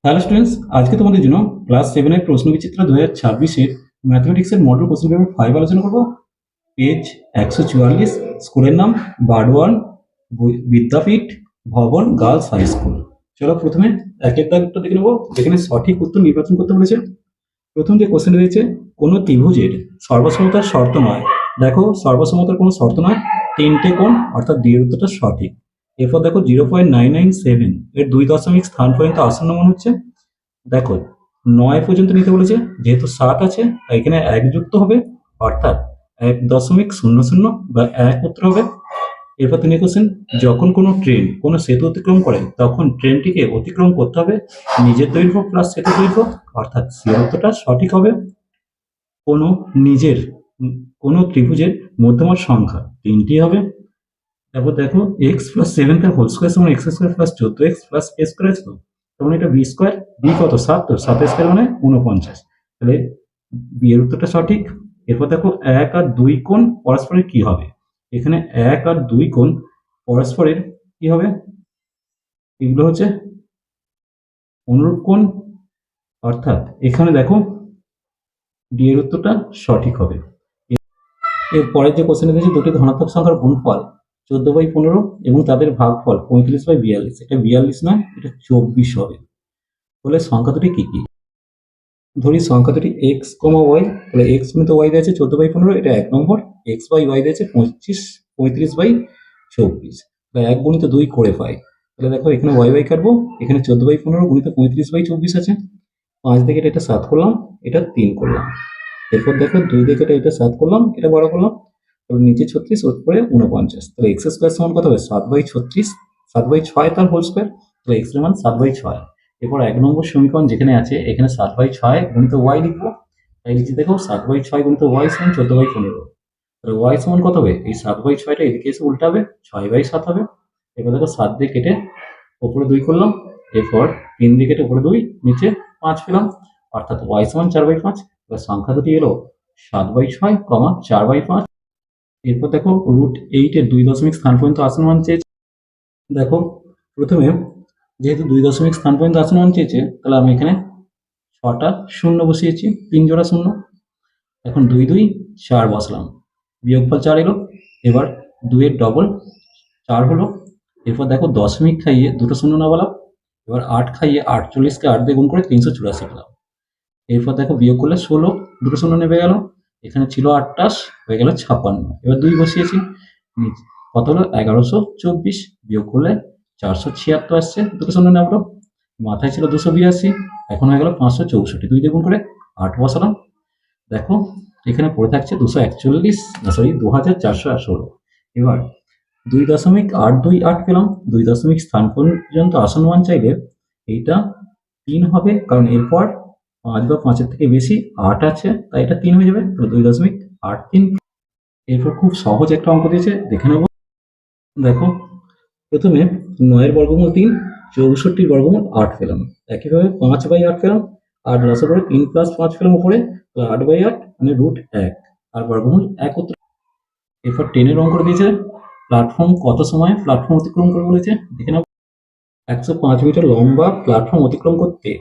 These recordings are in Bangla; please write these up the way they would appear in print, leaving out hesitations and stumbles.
হ্যালো স্টুডেন্টস, আজকে তোমাদের জন্য ক্লাস 7 এর প্রশ্নবিচিত্র 2026 এর ম্যাথমেটিক্সের মডেল কোশ্চেন পেপার 5 আলোচনা করব। পেজ 144, স্কুলের নাম বারওয়ান বিদ্যাপীঠ ভবন গার্লস হাই স্কুল। চলো প্রথমে এক এক দাগ উত্তর দেখে নেবো, যেখানে সঠিক উত্তর নির্বাচন করতে বলেছে। প্রথম যে কোশ্চেন রয়েছে, কোনো ত্রিভুজের সর্বসমতার শর্ত নয়। দেখো, সর্বসমতার কোনো শর্ত নয়, তিনটে কোণ, অর্থাৎ ডি এর উত্তরটা সঠিক। এরপর দেখো 0.997 এর 2 দশমিক স্থান পর্যন্ত আসন্ন মান হচ্ছে। দেখো, 9 পর্যন্ত নিতে বলেছে, যেহেতু 7 আছে তাই এখানে 1 যুক্ত হবে, অর্থাৎ 1.00 বা 1 উত্তর হবে। এরপর তিনি কোশ্চেন, যখন কোনো ট্রেন কোনো সেতু অতিক্রম করে তখন ট্রেনটিকে অতিক্রম করতে হবে নিজের দৈর্ঘ্য প্লাস সেতু দৈর্ঘ্য, অর্থাৎ সি উত্তরটা সঠিক হবে। কোনো নিজের কোনো ত্রিভুজের মধ্যমার সংখ্যা 3টি হবে। তারপর দেখো, এক্স প্লাস 7 তার হোল স্কোয়ার সমান x square plus 14x plus a square আছে, তো তখন এটা বি স্কোয়ার, বি কত 7, তো 7 স্কোয়ার মানে 49, তাহলে বি এর উত্তরটা সঠিক। এরপর দেখো, 1 আর 2 কোণ পরস্পরের কি হবে। এখানে 1 আর 2 কোণ পরস্পরের কি হবে, এগুলো হচ্ছে অনুরূপ কোণ, অর্থাৎ এখানে দেখো ডি এর উত্তরটা সঠিক হবে। এর পরের যে কোশ্চেন দিয়েছে, দুটি ধনাত্মক সংখ্যার গুণফল 14/15 এবং তাদের ভাগফল 35/42, এটা 42 নয়, এটা 24 হবে। বলে সংখ্যা দুটি কি কি। ধরি সংখ্যা দুটি এক্স কমা ওয়াই, তাহলে এক্স গুণিত ওয়াই দিয়েছে 14/15, এটা 1 নম্বর। এক্স বাই ওয়াই দিয়েছে 35/24, তাহলে 1 গুণিত 2 করে পাই। তাহলে দেখো, এখানে ওয়াই ওয়াই কাটবো, এখানে 14/15 গুণিত 35/24 আছে, 5 থেকে এটা 7 করলাম, এটা 3 করলাম। এরপর দেখো 2 থেকে এটা 7 করলাম, এটা বড় করলাম, তাহলে নিচে 36, উপরে 49, তাহলে এক্স স্কোয়ার সমান কত হবে 7/36, 7/6 তার হোল স্কোয়ার, তাহলে এক্স এর মান 7/6। এরপর 1 নম্বর সমীকরণ যেখানে আছে, এখানে 7/6 গুণিত ওয়াই লিখবো, তাই লিখছি দেখো 7/6 গুণিত ওয়াই সমান 14/15, তাহলে ওয়াই সমান কত হবে, এই 7/6টা এদিকে এসে উল্টাবে, 6/7 হবে। এবার দেখো 7 দিয়ে কেটে উপরে 2 করলাম, এরপর 3 দিয়ে কেটে উপরে 2, নিচে 5 পেলাম, অর্থাৎ ওয়াই সমান 4/5। এবার সংখ্যা দুটি এলো 7/6, 4/5। এরপর দেখো, √8 এর 2 দশমিক স্থান পর্যন্ত আসন্ন মান চেয়েছে। দেখো, প্রথমে যেহেতু 2 দশমিক স্থান পর্যন্ত আসন্ন মান চেয়েছে, তাহলে আমি এখানে 6টা শূন্য বসিয়েছি, 3 জোড়া শূন্য। এখন 2 2 4 বসলাম, বিয়োগফল 4 এলো। এবার 2 এর ডবল 4 হলো। এরপর দেখো, দশমিক খাইয়ে দুটো শূন্য না বলা, এবার 8 খাইয়ে 48কে 8 দিয়ে গুণ করে 384 পেলাম। এরপর দেখো, বিয়োগ করলে 16, দুটো শূন্য নেমে গেল, এখানে ছিল 28, হয়ে গেল 56। এবার 2 বসিয়েছি, কত হলো 1124, বিয়োগ করলে 476 আসছে, দুটো শূন্য নামলো, মাথায় ছিল 282, এখন হয়ে গেল 564, 2 দিয়ে গুণ করে 8 বসালাম। দেখো, এখানে পড়ে থাকছে 241, না সরি 2418। এবার 2.828 পেলাম, 2 দশমিক স্থান পর্যন্ত আসন্ন মান চাইলে এইটা 3 হবে, কারণ এরপর 5 বা 5-এর থেকে বেশি 8 আছে, তাই এটা 3 হয়ে যাবে, তাহলে 2.83। এরপর খুব সহজ একটা অঙ্ক দিয়েছে, দেখে নেব। দেখো, প্রথমে 9-এর বর্গমূল 3, 64-র বর্গমূল 8 পেলাম, একইভাবে 5/8 পেলাম, আর লসের পরে 3 + 5 পেলাম উপরে, 8/8 মানে √1, আর বর্গমূল 1 উত্তর। এরপর 10-এর অঙ্ক দিয়েছে, প্ল্যাটফর্ম কত সময় প্ল্যাটফর্ম অতিক্রম করে বলেছে, দেখে নাও। 105 মিটার লম্বা প্ল্যাটফর্ম অতিক্রম করতে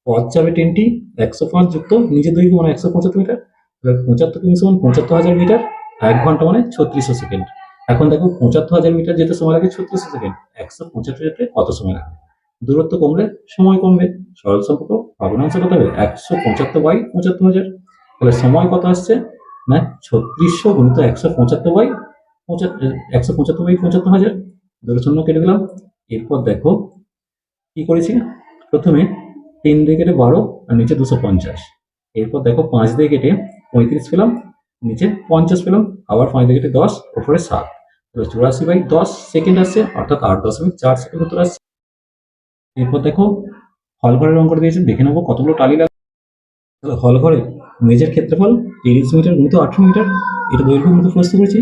পথ যাবে ট্রেনটি 105 যুক্ত নিজের দৈর্ঘ্য মানে 175 মিটার, 75 কিমি সমান 75,000 মিটার, 1 ঘন্টা মানে 3600 সেকেন্ড। এখন দেখো, 75,000 মিটার যেতে সময় লাগে 3600 সেকেন্ড, 175 যেতে কত সময় লাগবে। দূরত্ব কমলে সময় কমবে, সরল সম্পর্ক, ভগ্নাংশ কত হবে 175/75,000, তাহলে সময় কত আসছে না 3600 গুণিত 175/75,000, দুটো শূন্য কেটে দিলাম। এরপর দেখো কি করেছি, প্রথমে 3 দিয়ে কেটে 12 আর নিচে 250, এরপর দেখো 5 দিয়ে কেটে 35 পেলাম, নিচে 50 পেলাম, আবার 5 দিয়ে কেটে 10, উপরে 7, তাহলে 84/10 সেকেন্ড আসছে, অর্থাৎ 8.4 সেকেন্ড উত্তর আসছে। এরপর দেখো, হল ঘরের অঙ্ক দিয়েছে, দেখে নেবো কতগুলো টালি লাগবে। তাহলে হল ঘরে মেঝের ক্ষেত্রফল 30 মিটার গুণিত 18 মিটার, এটা দৈর্ঘ্য গুণিত প্রস্থ করেছি।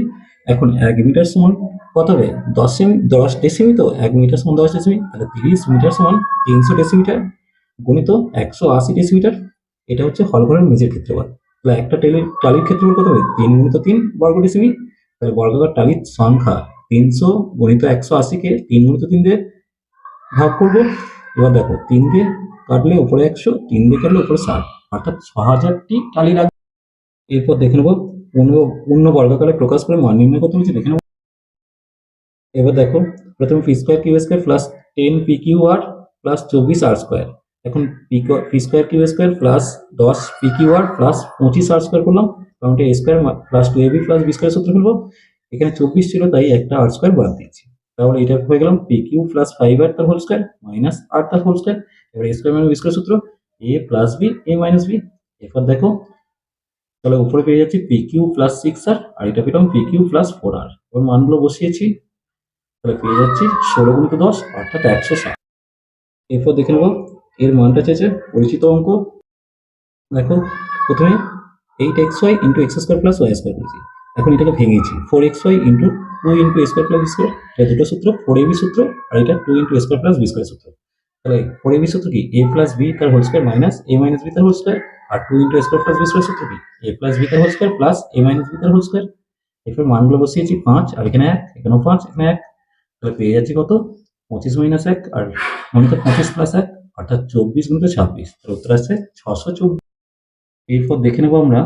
এখন 1 মিটার সমান কত হবে 10 ডেসিমি, তো 1 মিটার সমান 10 ডেসিমি, তাহলে 30 মিটার সমান 300 ডেসিমিটার গুণিত 180 ডেসিমিটার, এটা হচ্ছে হল ঘরের মেঝের ক্ষেত্রফল। তাহলে একটা টালির ক্ষেত্রফল কত হবে 3 গুণিত 3 বর্গ ডেসিমি, তাহলে বর্গাকার টালির সংখ্যা 300 গুণিত 180 কে 3 গুণিত 3 দিয়ে ভাগ করবো। এবার দেখো 3 দিয়ে কাটলে উপরে 100, 3 দিয়ে কাটলে উপরে 60, অর্থাৎ 6000টি টালি রাখবে। এরপর দেখে নেব পূর্ণ বর্গাকারে প্রকাশ করে মান নির্ণয় করতে বলেছে, দেখে নেব। এবার দেখো প্রথমে p square q square plus 10 p q r plus 24 r square. এখন p square q square plus 10 p q r plus 25 r square করলাম, কারণ এটা a square plus 2ab plus b square সূত্র ফেলবো। এখানে 24 ছিল তাই একটা আর স্কোয়ার বাদ দিচ্ছি, তাহলে এটা হয়ে গেলাম পি কিউ প্লাস 5 আর তার হোল স্কোয়ার মাইনাস আর তার হোল স্কোয়ার। এবার এ স্কোয়ার মাইনাস বি স্কোয়ার সূত্র এ plus B A minus B. এরপর দেখো তাহলে উপরে পেয়ে যাচ্ছি পি কিউ প্লাস 6 আর এটা পেলাম পি কিউ প্লাস 4 আর। এবার মানগুলো বসিয়েছি, তাহলে পেয়ে যাচ্ছি 16 গুণিত 10 অর্থাৎ 160। এরপর দেখে নেব এর মানটা চেয়েছে পরিচিত অঙ্ক। দেখো প্রথমে 8xy into x square plus y square করেছি, এখন এটাকে ভেঙেছি 4xy into 2 into a square plus b square. এটা দুটো সূত্র, 4ab সূত্র আর এটা 2 into a square plus b square সূত্র। তাহলে 4ab সূত্র কি এ প্লাস বি তার whole square minus a minus b তার হোল স্কোয়ার, আর 2 into a square plus b square সূত্র কি এ প্লাস বি তার হোল স্কোয়ার প্লাস এ মাইনাস বি তার হোল স্কোয়ার। এরপর মানগুলো বসিয়েছি 5 আর এখানে 1, এখানেও 5 এখানে 1, তাহলে পেয়ে যাচ্ছি কত 25 মাইনাস 1 আর গণিত 25 প্লাস 1 অর্থাৎ 24 গুণিত 26, তার উত্তর আসছে 624। এরপর দেখে নেবো আমরা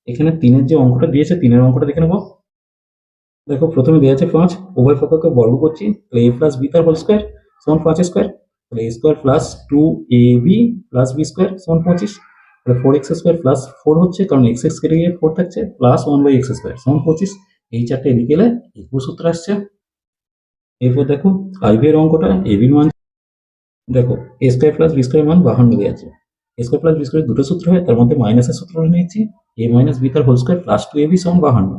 এখানে 3-এর যে অঙ্কটা দিয়েছে 3-এর অঙ্কটা দেখে নেবো। দেখো প্রথমে দেওয়া আছে 5, উভয় পক্ষকে বর্গ করছি, তাহলে এ প্লাস বি তার হোল স্কোয়ার সমান 5 স্কোয়ার, তাহলে a square plus 2ab plus b square সমান 25, তাহলে 4x স্কোয়ার প্লাস 4 হচ্ছে কারণ এক্স এক্স কেটে গিয়ে 4 থাকছে প্লাস 1/x স্কোয়ার সমান 25। এই চারটে এদিকে এলে 21 উত্তর আসছে। এরপর দেখো আইভির অঙ্কটা এবির মান দেখো এ স্কোয়ার প্লাস বি স্কোয়ার মান 52 দেওয়া আছে। এ স্কোয়ার প্লাস বি স্কোয়ার দুটো সূত্র হয়, তার মধ্যে মাইনাসের সূত্র নিয়েছি এ মাইনাস বি তার হোল স্কোয়ার প্লাস 2ab সমান 52।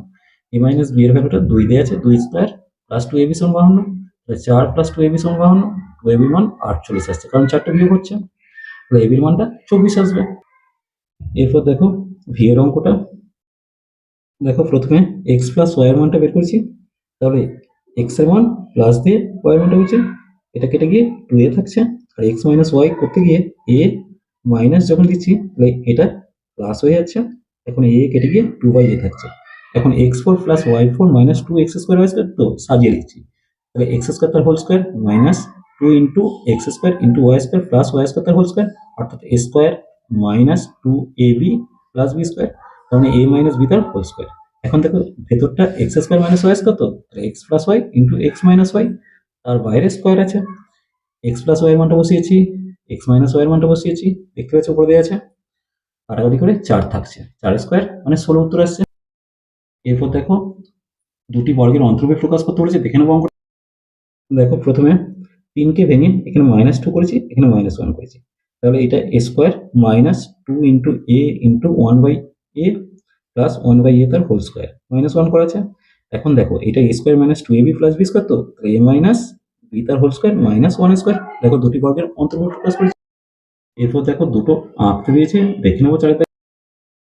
এ মাইনাস বি এর ভ্যালুটা 2 দেওয়া আছে, 2 স্কোয়ার প্লাস 2ab সমান 52, তাহলে 4 প্লাস 2ab সমান 52, 2ab মান 48 আসছে কারণ চারটে বিয়োগ হচ্ছে, তাহলে ab এর মানটা 24 আসবে। এরপর দেখো ভি এর অঙ্কটা দেখো প্রথমে এক্স প্লাস ওয়াই এর মানটা বের করছি, তাহলে এক্স এর মান প্লাস দিয়ে ওয়াই এর মানটা হচ্ছে এটা কেটে গিয়ে 2a থাকছে, আর এক্স মাইনাস ওয়াই করতে গিয়ে এ মাইনাস যখন দিচ্ছি তাহলে এটা প্লাস হয়ে যাচ্ছে, এখন এ কেটে গিয়ে 2/a থাকছে। এখন x4 plus y4 minus 2x square y square তো সাজিয়ে লিখছি, তাহলে এক্স স্কোয়ার তার whole square minus 2 into x square into y square plus y square তার হোল স্কোয়ার অর্থাৎ a square minus 2ab plus b square, তাহলে এ মাইনাস বি তার হোল স্কোয়ার। এখন দেখো ভেতরটা x square minus y square তো x plus y into x minus y, আর বাইরে স্কোয়ার আছে, এক্স প্লাস ওয়াই এর মানটা বসিয়েছি, এক্স মাইনাস ওয়াই এর মানটা বসিয়েছি, দেখতে পাচ্ছ উপরে দেওয়া আছে, কাটাকাটি করে 4 থাকছে, 4 স্কোয়ার মানে 16 উত্তর আসছে। এরপর দেখো দুটি বর্গের অন্তর্ভুজ প্রকাশ করতে বলেছে, দেখে নেবো অঙ্ক। দেখো প্রথমে 3কে ভেঙে এখানে -2 করেছি, এখানে -1 করেছি, তাহলে এটা a square minus 2 into a into 1/a plus 1/a তার হোল স্কোয়ার -1 করা আছে। এখন দেখো এটা a square minus 2ab plus b square তো a মাইনাস b তার হোল স্কোয়ার -1 স্কোয়ার। দেখো দুটি বর্গের অন্তর্ভুজ প্রকাশ করেছি। এরপর দেখো দুটো আঁকতে দিয়েছে, দেখে নেবো চারিদিকে।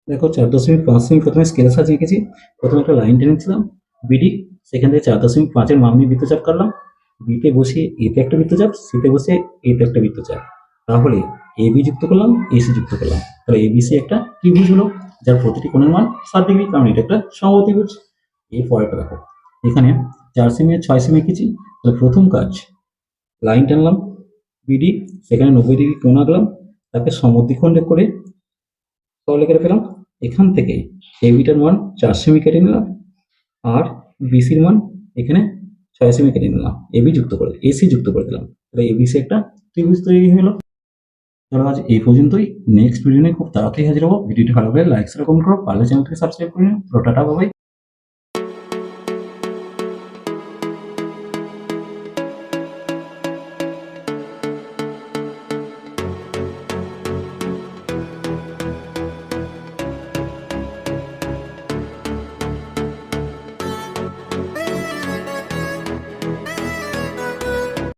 দেখো 4.5 আমি প্রথমে স্কেল সাজিয়ে এঁকেছি, প্রথমে একটা লাইন টেনেছিলাম বিডি, সেখান থেকে 4.5-এর মান নিয়ে বৃত্তচাপ কাটলাম, বিতে বসিয়ে এতে একটা বৃত্তচাপ, সিতে বসে এতে একটা বৃত্তচাপ, তাহলে এ বি যুক্ত করলাম এসি যুক্ত করলাম, তাহলে এবিসি একটা ত্রিভুজ হলো যার প্রতিটি কোণের মান 60 ডিগ্রি, কারণ এটা একটা সমত্রিভুজ। এর পরেরটা দেখো এখানে 4 সেমি আর 6 সেমি এঁকেছি, তাহলে প্রথম কাজ লাইন টানলাম বিডি, সেখানে 90 ডিগ্রি কোণ আঁকলাম, তাকে সমদ্বিখণ্ডে করে তাহলে কেটে পেলাম। এখান থেকে এবিটার মান 4 সেমি কেটে নিলাম আর বিসির মান এখানে 6 সেমি কেটে নিলাম, এবি যুক্ত করে এসি যুক্ত করে দিলাম, তাহলে এবিসি একটা ত্রিভুজ তৈরি হলো। চলো আজ এই পর্যন্তই, নেক্সট ভিডিও নিয়ে খুব তাড়াতাড়ি হাজির হবো। ভিডিওটি ভালো লাগলে লাইক শেয়ার কমেন্ট করো, পারলে চ্যানেলটিকে সাবস্ক্রাইব করে নিও। Tata bye.